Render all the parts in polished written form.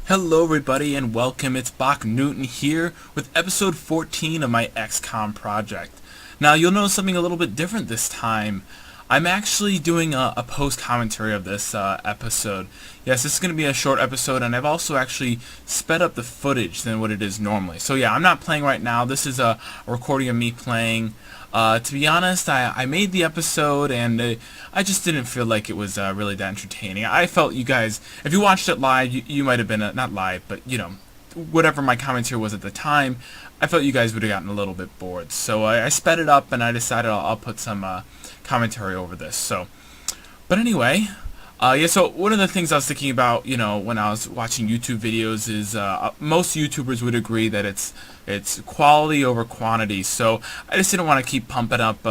Hello everybody and welcome, it's BachNewton here with episode 14 of my XCOM project. Now you'll notice something a little bit different this time. I'm actually doing a post-commentary of this episode. Yes, this is going to be a short episode, and I've also actually sped up the footage than what it is normally. So yeah, I'm not playing right now. This is a recording of me playing. To be honest, I made the episode, and I just didn't feel like it was really that entertaining. I felt you guys, if you watched it live, you might have been, not live, but you know, whatever my commentary was at the time, I felt you guys would have gotten a little bit bored. So I sped it up, and I decided I'll put some commentary over this. So, but anyway, yeah. So one of the things I was thinking about, you know, when I was watching YouTube videos is most YouTubers would agree that it's quality over quantity. So I just didn't want to keep pumping out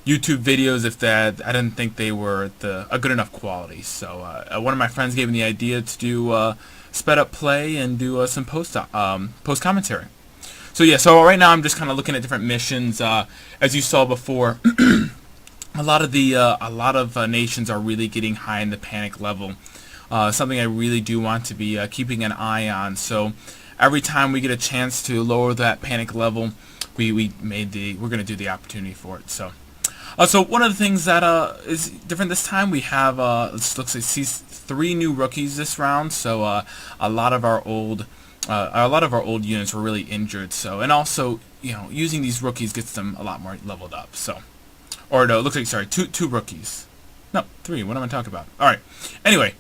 YouTube videos if I didn't think they were a good enough quality. So one of my friends gave me the idea to do sped up play and do some post commentary. So yeah, so right now I'm just kind of looking at different missions. As you saw before, a lot of nations are really getting high in the panic level. Something I really do want to be keeping an eye on. So every time we get a chance to lower that panic level, we're going to do the opportunity for it. So one of the things that is different this time, we have looks like 3 new rookies this round. So a lot of our old units were really injured. So, and also, you know, using these rookies gets them a lot more leveled up. So, or no, it looks like, sorry, two rookies. No, 3. What am I talking about? All right. Anyway,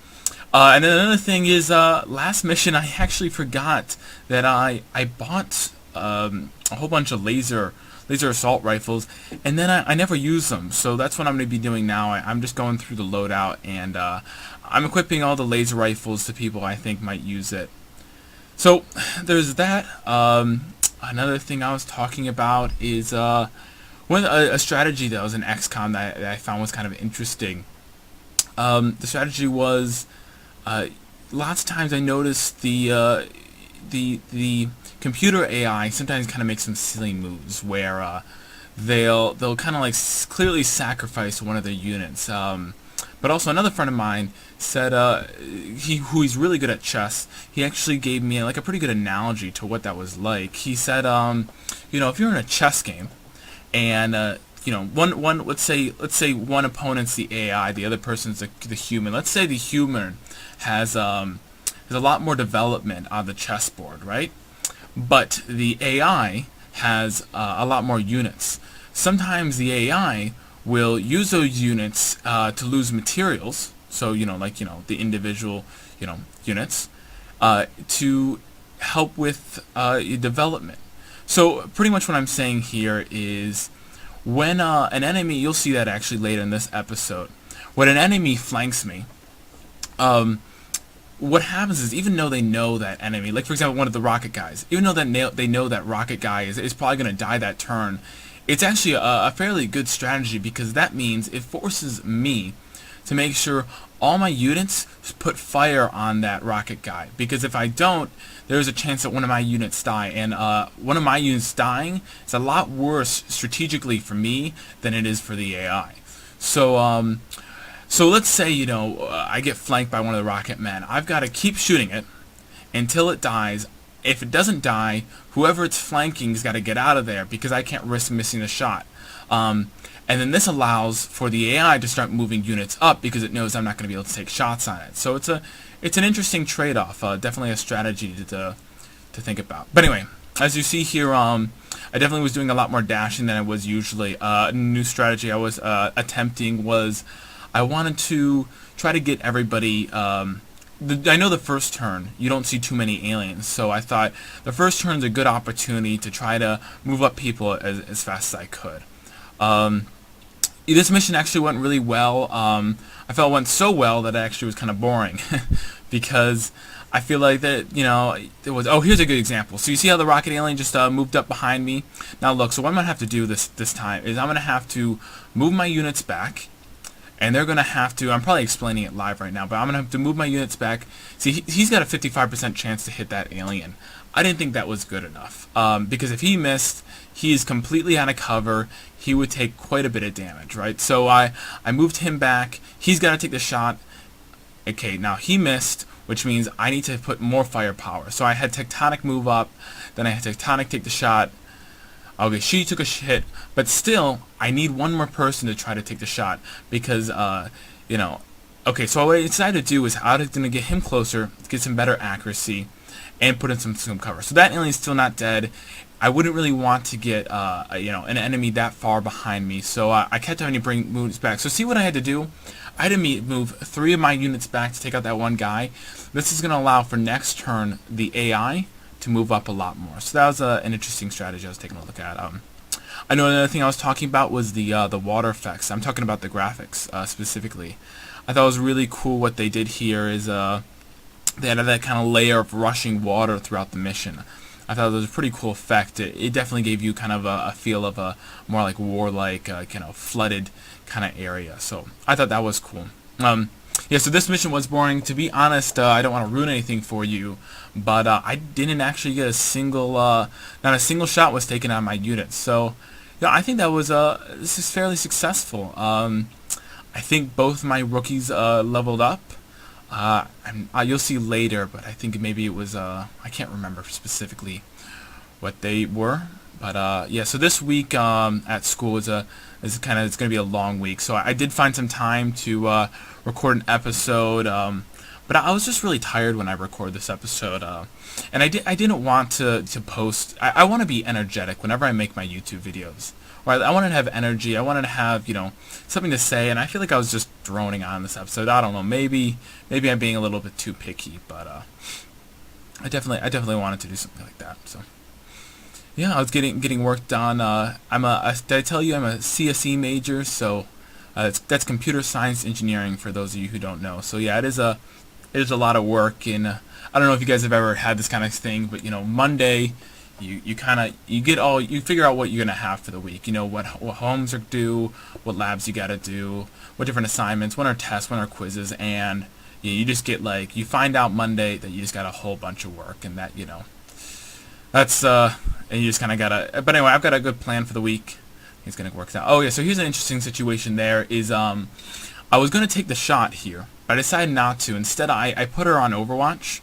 and then another thing is, last mission I actually forgot that I bought a whole bunch of laser assault rifles, and then I never use them. So that's what I'm going to be doing now. I'm just going through the loadout, and I'm equipping all the laser rifles to people I think might use it. So there's that. Another thing I was talking about is a strategy that was in XCOM that I found was kind of interesting. The strategy was lots of times I noticed the computer AI sometimes kind of makes some silly moves where they'll kind of like clearly sacrifice one of their units. But also another friend of mine said he's really good at chess. He actually gave me like a pretty good analogy to what that was like. He said, you know, if you're in a chess game and you know, let's say one opponent's the AI, the other person's the human. Let's say the human has a lot more development on the chessboard, right? But the AI has a lot more units. Sometimes the AI will use those units to lose materials. So, you know, like, you know, the individual, you know, units to help with development. So pretty much what I'm saying here is when an enemy, you'll see that actually later in this episode, when an enemy flanks me, what happens is, even though they know that enemy, like for example one of the rocket guys, even though that they know that rocket guy is probably going to die that turn, it's actually a fairly good strategy, because that means it forces me to make sure all my units put fire on that rocket guy, because if I don't, there's a chance that one of my units die, and one of my units dying is a lot worse strategically for me than it is for the AI. So so let's say, you know, I get flanked by one of the rocket men. I've got to keep shooting it until it dies. If it doesn't die, whoever it's flanking has got to get out of there, because I can't risk missing the shot. And then this allows for the AI to start moving units up, because it knows I'm not going to be able to take shots on it. So it's an interesting trade-off. Definitely a strategy to think about. But anyway, as you see here, I definitely was doing a lot more dashing than I was usually. A new strategy I was attempting was I wanted to try to get everybody. I know the first turn you don't see too many aliens, so I thought the first turn is a good opportunity to try to move up people as fast as I could. This mission actually went really well. I felt it went so well that it actually was kind of boring because I feel like that, you know, it was. Oh, here's a good example. So you see how the rocket alien just moved up behind me? Now look, so what I'm gonna have to do this time is I'm gonna have to move my units back. And they're going to have to, I'm probably explaining it live right now, but I'm going to have to move my units back. See, he's got a 55% chance to hit that alien. I didn't think that was good enough, because if he missed, he's completely out of cover. He would take quite a bit of damage, right? So I moved him back. He's got to take the shot. Okay, now he missed. which means I need to put more firepower. So I had Tectonic move up, then I had Tectonic take the shot. Okay, she took a hit, but still, I need one more person to try to take the shot because, you know, okay, so what I decided to do is I was going to get him closer, get some better accuracy, and put in some cover. So that alien's still not dead. I wouldn't really want to get, you know, an enemy that far behind me, so I kept having to bring moves back. So see what I had to do? I had to move 3 of my units back to take out that one guy. This is going to allow for next turn the AI to move up a lot more. So that was an interesting strategy I was taking a look at. I know another thing I was talking about was the water effects. I'm talking about the graphics specifically. I thought it was really cool what they did here is they had that kind of layer of rushing water throughout the mission. I thought it was a pretty cool effect. It definitely gave you kind of a feel of a more like warlike, kind of flooded kind of area. So I thought that was cool. Yeah, so this mission was boring. To be honest, I don't want to ruin anything for you, but I didn't actually get a single, not a single shot was taken on my units. So, yeah, I think that was this is fairly successful. I think both my rookies leveled up. You'll see later, but I think maybe it was I can't remember specifically what they were, but yeah. So this week at school is it's going to be a long week. So I did find some time to record an episode, but I was just really tired when I recorded this episode, and I didn't want to post. I want to be energetic whenever I make my YouTube videos. I wanted to have energy. I wanted to have, you know, something to say, and I feel like I was just droning on this episode. I don't know. Maybe I'm being a little bit too picky, but I definitely wanted to do something like that. So yeah, I was getting work done. Did I tell you I'm a CSE major? So that's computer science engineering for those of you who don't know. So yeah, it is a lot of work, and I don't know if you guys have ever had this kind of thing, but you know, Monday. You figure out what you're gonna have for the week. You know what homes are due, what labs you gotta do, what different assignments, when are tests, when are quizzes, and you just get like you find out Monday that you just got a whole bunch of work, and that that's and you just kind of gotta. But anyway, I've got a good plan for the week. It's gonna work out. Oh yeah, so here's an interesting situation. There is I was gonna take the shot here, but I decided not to. Instead, I put her on Overwatch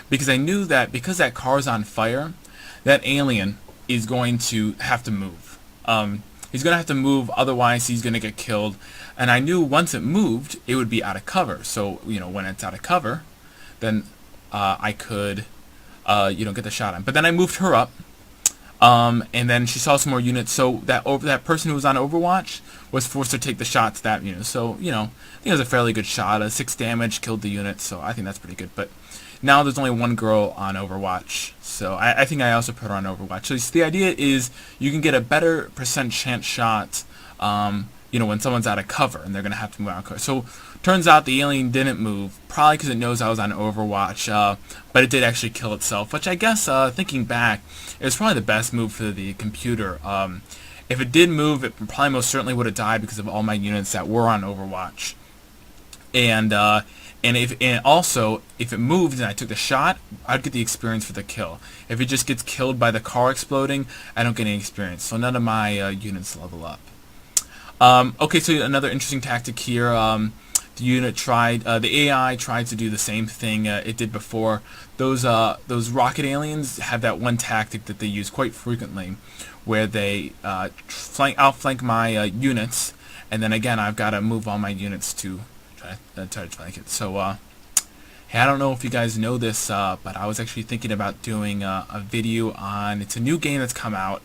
because I knew that because that car's on fire. That alien is going to have to move. He's going to have to move, otherwise he's going to get killed. And I knew once it moved, it would be out of cover. So, you know, when it's out of cover, then I could, get the shot on. But then I moved her up, and then she saw some more units. So that person who was on Overwatch was forced to take the shot to that unit. So, you know, I think it was a fairly good shot. 6 damage, killed the unit. So I think that's pretty good. But now there's only one girl on Overwatch, so I think I also put her on Overwatch. So the idea is you can get a better % chance shot, when someone's out of cover and they're going to have to move out of cover. So turns out the alien didn't move, probably because it knows I was on Overwatch, but it did actually kill itself, which I guess, thinking back, it was probably the best move for the computer. If it did move, it probably most certainly would have died because of all my units that were on Overwatch. And also, if it moved and I took the shot, I'd get the experience for the kill. If it just gets killed by the car exploding, I don't get any experience. So none of my units level up. Okay, so another interesting tactic here. The AI tried to do the same thing it did before. Those rocket aliens have that one tactic that they use quite frequently, where they outflank my units, and then again I've got to move all my units to try to flank it. So, hey, I don't know if you guys know this, but I was actually thinking about doing a video on. It's a new game that's come out,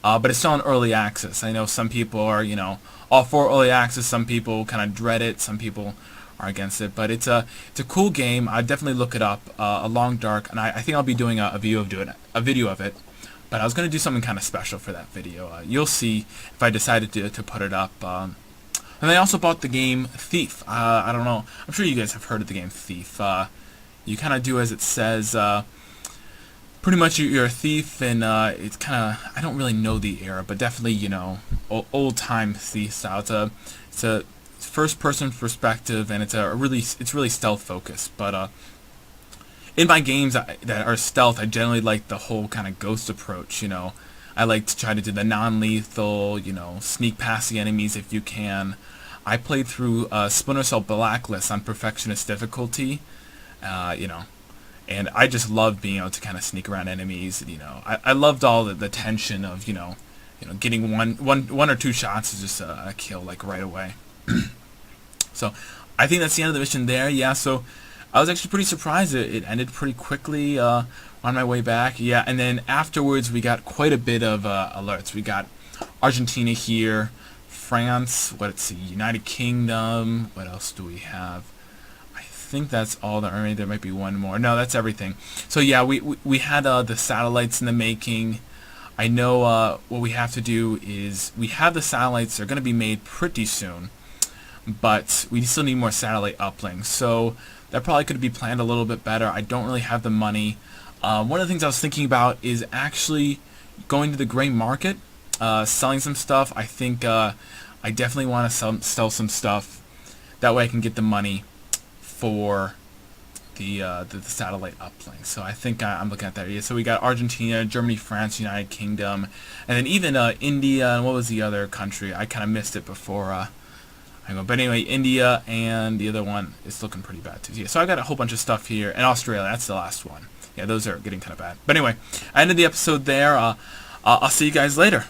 but it's still in early access. I know some people are, all for early access. Some people kind of dread it. Some people are against it. But it's a cool game. I'd definitely look it up. A Long Dark, and I think I'll be doing a video of it. But I was going to do something kind of special for that video. You'll see if I decided to put it up. And I also bought the game Thief. I don't know. I'm sure you guys have heard of the game Thief. You kind of do as it says. Pretty much you're a thief, and it's kind of, I don't really know the era, but definitely, old-time thief style. It's a first-person perspective, and it's really stealth-focused. But in my games that are stealth, I generally like the whole kind of ghost approach. I like to try to do the non-lethal, sneak past the enemies if you can. I played through Splinter Cell Blacklist on Perfectionist difficulty, you know. And I just loved being able to kind of sneak around enemies. You know, I loved all the tension of getting one or two shots is just a kill like right away. So I think that's the end of the mission there. Yeah, so I was actually pretty surprised it ended pretty quickly on my way back. Yeah, and then afterwards we got quite a bit of alerts. We got Argentina here, France, let's see, United Kingdom. What else do we have? I think that's all that remained. There might be one more. No, that's everything. So yeah, we had the satellites in the making. I know what we have to do is we have the satellites. They're going to be made pretty soon, but we still need more satellite uplinks. So that probably could be planned a little bit better. I don't really have the money. One of the things I was thinking about is actually going to the gray market, selling some stuff. I think I definitely want to sell some stuff. That way I can get the money for the satellite uplink. So I think I'm looking at that. Yeah, so we got Argentina, Germany, France, United Kingdom, and then even India, and what was the other country? I kind of missed it before. But anyway, India and the other one is looking pretty bad too. Yeah, so I got a whole bunch of stuff here, and Australia, that's the last one. Yeah, those are getting kind of bad. But anyway, I ended the episode there. I'll see you guys later.